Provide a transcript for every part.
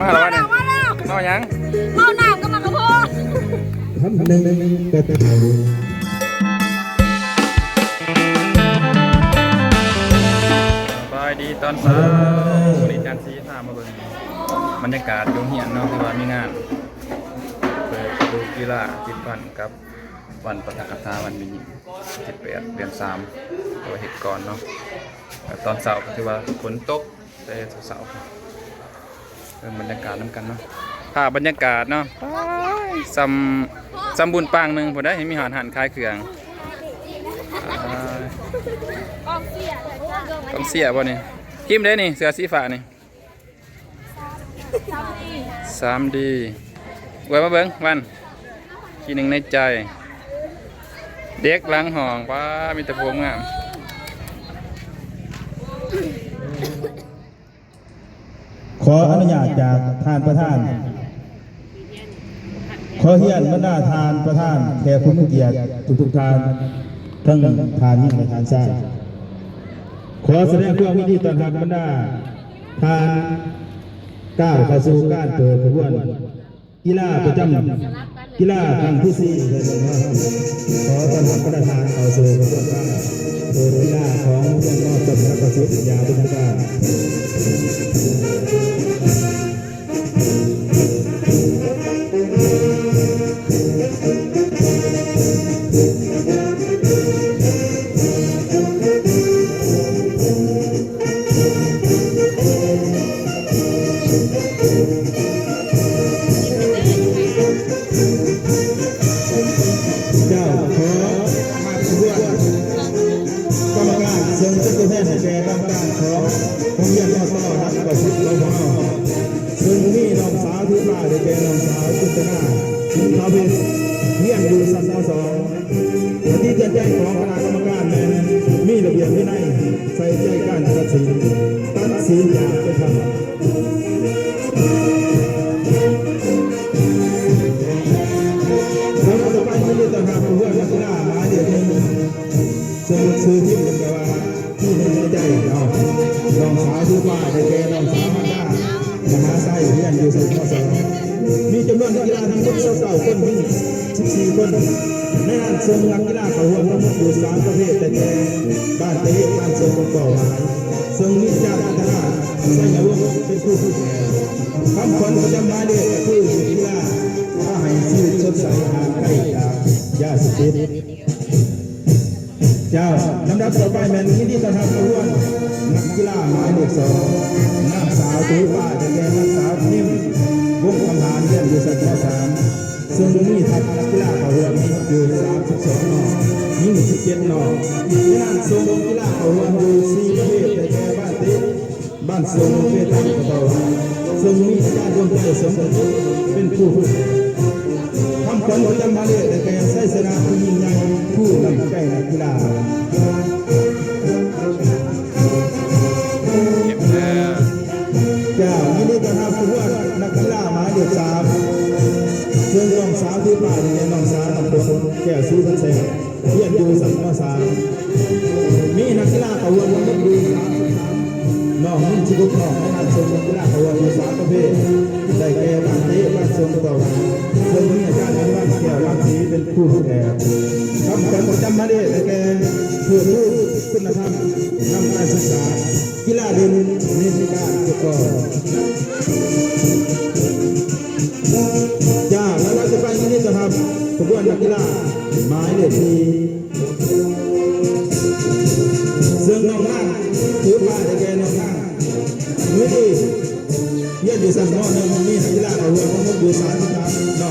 มาแล้วเนี่ยมายังเมาหนาวก็มากระโพดสบายดีตอนเช้าบริการซีพามาเบิ่งบรรยากาศโรงเรียนเนาะที่ว่ามีงานเปิดดูกีฬาจิตวันกับวันประกาศคาวันมี18 เดือน 3ตัวเหตุก่อนเนาะตอนเช้าก็คือว่าฝนตกแต่เช้าเรื่องบรรยากาศน้ำกันเนาะภาพบรรยากาศเนาะซ้ำบุญปางหนึ่งผมได้เห็นมีหานคล้ายเครื่องกองเสียบ่นี่คิมได้นี่เสือสีฟ้านี่3D ไว้มาเบิ้งวันทีหนึ่งในใจเด็กล้างห้องป้ามีแต่พวงงามขออนุญาตจากทานประธานขอเฮียนบรรดาทานประธานแขกผู้มีเกียรติทุกทานทั้งทานยิ่งและทานชาติขอแสดงความยินดีต้อนรับบรรดาทานก้าวเข้าสู่การเปิดขบวนกีฬาประจำกีฬาครั้งที่4ขอต้อนรับบรรดาทานเข้าสู่ขบวนการเปิดกีฬาของเพื่อนน้องจบนักประสิทธิ์ยาเป็นทางการซึ่งมีน้องสาวที่บ้านได้แก่น้องสาวจุตนาคุณเขาเป็นเรียนอยู่ชั้นม.2 ที่จะแจ้งของคณะกรรมการแม่มีระเบียบวินัยใส่ใจการตัดสินอย่างเป็นธรรมสำหรับต่อไปที่จะทำเพื่อนักกีฬามาเดี๋ยวนี้ซื้อที่เป็นแบบว่าที่ในใจน้องสาวที่บ้านได้แก่น้องสาวมาได้มหาไส้เรียนอยู่ชั้นม.2 มีจำนวนนักกีฬาทั้งหมด29 คนมี14 คนในงานทรงนักกีฬาเขารวมทั้งหมดอยู่3 ประเภทแต่แก่บ้านเตะบ้านทรงก่อหายทรงนิจาพัฒนาใส่ยาวเป็นผู้ฝึกคำขวัญประจำมาเด็กคือกีฬาถ้าให้ชีวิตสดใสห่างไกลจากยาเสพติดเจ้าลำดับต่อไปแมนที่ต้อนรับผู้ร่วมนักกีฬาหมายเลข 2นางสาวตุ้ยป้าแต่แก่นางสาวนิ่มวงคำหานเรียนอยู่ชั้นม.3 ซึ่งมีทัพนักกีฬาเขารวมอยู่32 น.ยิ่ง17 น.ในนั้นทรงกีฬาเขารวมอยู่4 ประเภทแต่แก่บ้านเตะบ้านทรงเฟตันกระเตาซึ่งมีอาจารย์ดวงใจสมบูรณ์เป็นผู้ฝึกคำขวัญประจำมาเลยแต่แก่ไส้สนาผู้ยิ่งใหญ่ผู้นำใจนักกีฬายินดีต้อนรับผู้ว่านักกีฬาหมายเลข 3ซึ่งน้องสาวที่บ้านเนี่ยน้องสาวตำบลแก้วศรีพันแสงเรียนอยู่ชั้นม.3 มีนักกีฬาเขารวมทั้งหมดอยู่33 น้องนิ่มชิบุกน้องในงานทรงนักกีฬาเขารวมอยู่3 ประเภทได้แก่บ้านเตะบ้านทรงต่อซึ่งมีอาจารย์อนุวัฒน์แก้วรังสีเป็นผู้ฝึกแอบคำขวัญประจำมาได้แต่แก่เพื่อรู้คุณธรรมนำการศึกษากีฬาเด่นในการประกอบจ้าแล้วเราจะไปที่นี่จะทำขบวนนักกีฬาหมายเลข 4ซึ่งน้องนั่งถือป้ายแต่แกน้องนั่งมือดีเยี่ยมอยู่ชั้นม.1มีนักกีฬาเขารวมทั้งหมดอยู่33 น.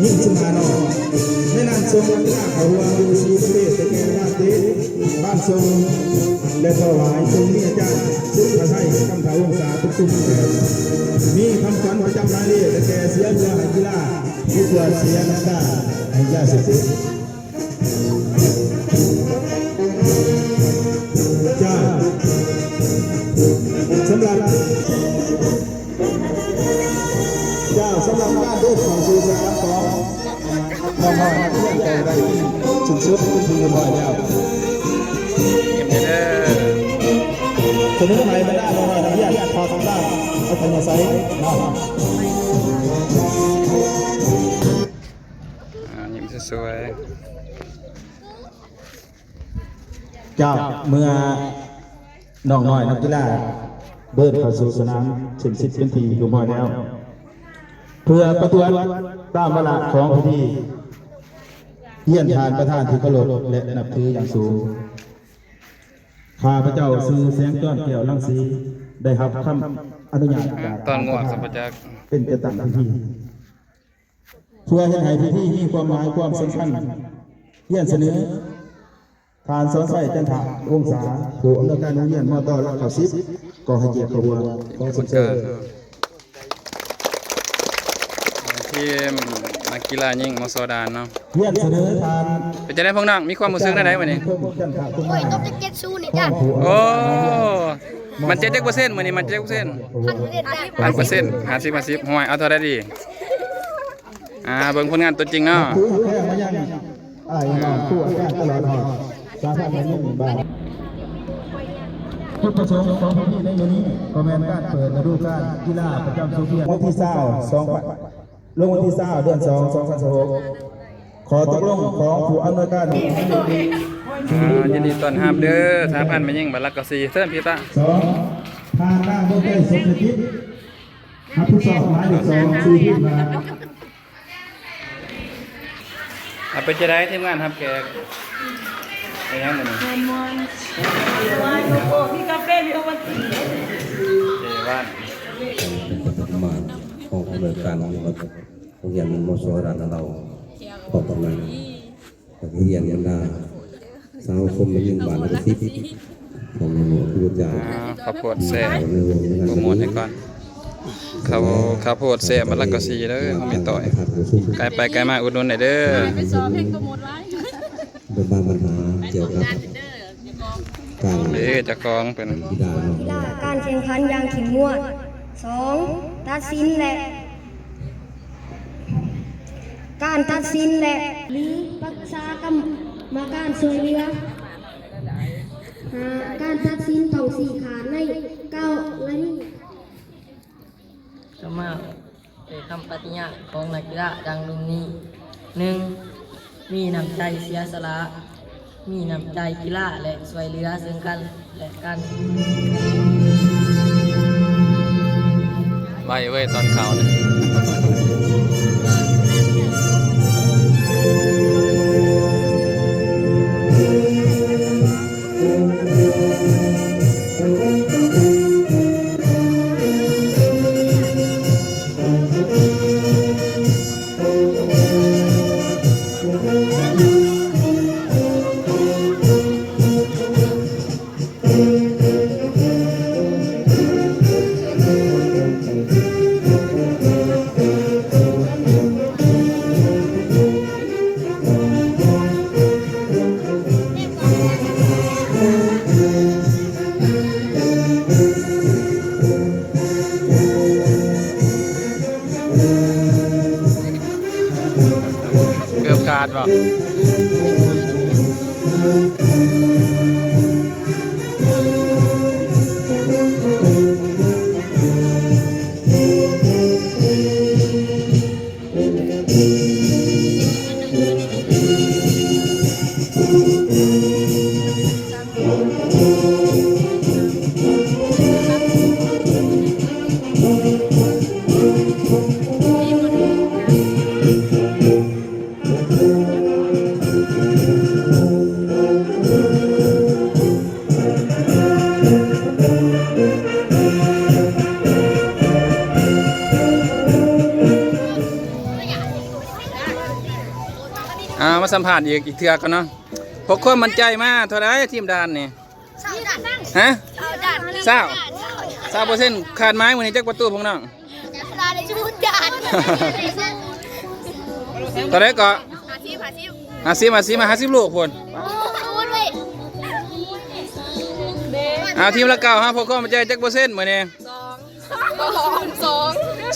ยิ่ง15 น.ในนั้นทรงนักกีฬาเขารวมอยู่4 ประเภทแต่แกบ้านเตะบ้านทรงและถวายทรงมีอาจารย์สุภาชัยคำถาวงศาทุกๆมีคำขวัญประจำรายเลขแต่แกเสียเรือให้กีฬาผู้เกิดเสียนักกีฬาให้ยาเสพติดจ้าสำหรับการเดินของสื่อสารของน้องๆนักเรียนใจได้สุดๆเป็นที่เรียบร้อยแล้วเสนอใหม่ไม่ได้น้องๆนักเรียนพอทำได้ เอาไปมาใส่เนาะ ยิ้มสวย จากเมื่อน้องน้อยนักกีฬาเบิร์ดเข้าสู่สนามเส้นสิบเป็นทีอยู่บ่อยแล้ว เพื่อประท้วงตามเวลาของพิธีเยี่ยนทานประธานที่เคารพและนับถืออย่างสูงข้าพเจ้าซื้อแสงจ้อนแก้วลังสีได้รับคำอนุญาตจาก ๆตอนงวกสัมปจักษ์ เป็นจะตั้งพิธีเพื่อให้พิธีมีความหมายความสำคัญเยี่ยนเสนอทานสอนใส่จันทะวงศาผู้อำนวยการโรงเรียนมอตอและข่าวซิปก็ให้เกียรติขบวนของสุดเสริม ทีมนักกีฬายิงมอสอดานเนาะ เยี่ยนเสนอทาน เป็นจะได้พวกน้องมีความรู้สึกได้ไหนวันนี้ จันทะคุณ โอ้ยต้องจะเก็ตซูนี่จ้ะ โอ้มัน7%มื้อนี้มัน7% 1,000% 50%ห้วยเอาเท่าได้ดีเบิ่งผลงานตัวจริงเนาะ คือแค่มายังอ้ายน้องคู่แค่ตลอดหอดสาธารณะ1 บาทจุดประสงค์ของพิธีในวันนี้ก็แม่นการเปิดฤดูกาลกีฬาประจำโซเฟียตวันที่20ลงวันที่20เดือน2 2016ขอตกลงของผู้อำนวยการ ยินดีต้อนรับเด้อสาพันธ์มายิงบัลลักกะซีเชิญพี่ตา 2ทางหน้าโบเก้สมเด็จทิศทับทุกสอบหมายเลข2ชื่อที่มา เป็นจะได้ทีมงานครับแขกไปยังมื้อนี้ พี่กาแฟมีวันที่ เจบ้าน ประมาณของอำนวยการของโรงเรียนมสดานเราขอบประมาณเรียนกันได้สาวคมเป็น1 บาทละ10ของผู้รู้จัก ข้าวโพดแซ่โปรโมทให้ก่อนข้าวโพดแซ่บัลลักกะซีเด้อเขามีต่อยไกลไปไกลมาอุดหนุนหน่อยเด้อ ไปซ้อมเพลงโปรโมทไว้ เป็นบางปัญหาเกี่ยวกับการ เด้อเจะกองเป็น กีฬา กีฬาการแข่งขันอย่างเข้มงวด 2. ตัดสินและการตัดสินและหรือปรึกษากรรมการช่วยเหลือ การตัดสินต้องสี่ขาดใน9กรณี จะมาเป็นคำปฏิญาณของนักกีฬาดังรุ่นนี้ 1. มีน้ำใจเสียสละ มีน้ำใจกีฬาและช่วยเหลือซึ่งกันและกัน ใบเว้ยตอนข่าวเนี่ย เกือบขาดป่ะมาสัมผัสอีกเทือกกันเนาะพกความมั่นใจมาเท่าไรทีมดานนี่ ฮะ20% ขาดไม้วันนี้จักประตูพวกน้อง ลาได้ชุดจาน ตอนแรกก็ 50 ลูกคน พูดเลย ทีมละ9ฮะพกความมั่นใจจักเปอร์เซ็นต์มื้อนี้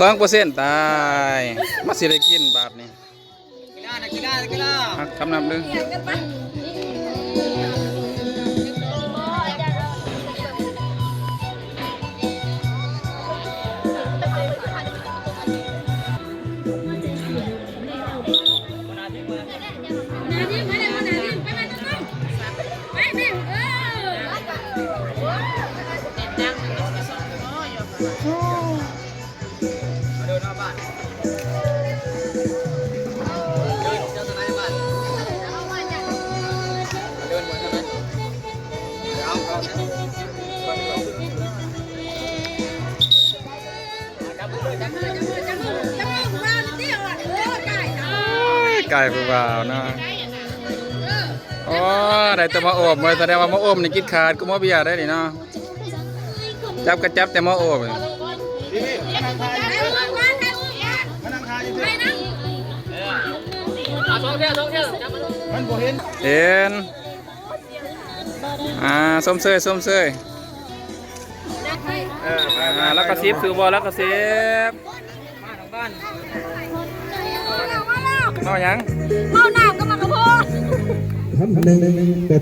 2% ตายมาสิได้กินบาทนี้กีฬาคำนำเด้อ ไก่ผู้บ่าวเนาะโอ้ได้แต่มาโอบมาแสดงว่ามาโอบนี่กินขาดกูมาเบียร์ได้ดิเนาะจับกระจับแต่มาโอบเห็นส้มเสยส้มเสยแล้วก็ซิบคือบอแล้วก็ซิบเมาหยัง เมาหนาวก็มากระโพด ทำหนึ่งแต่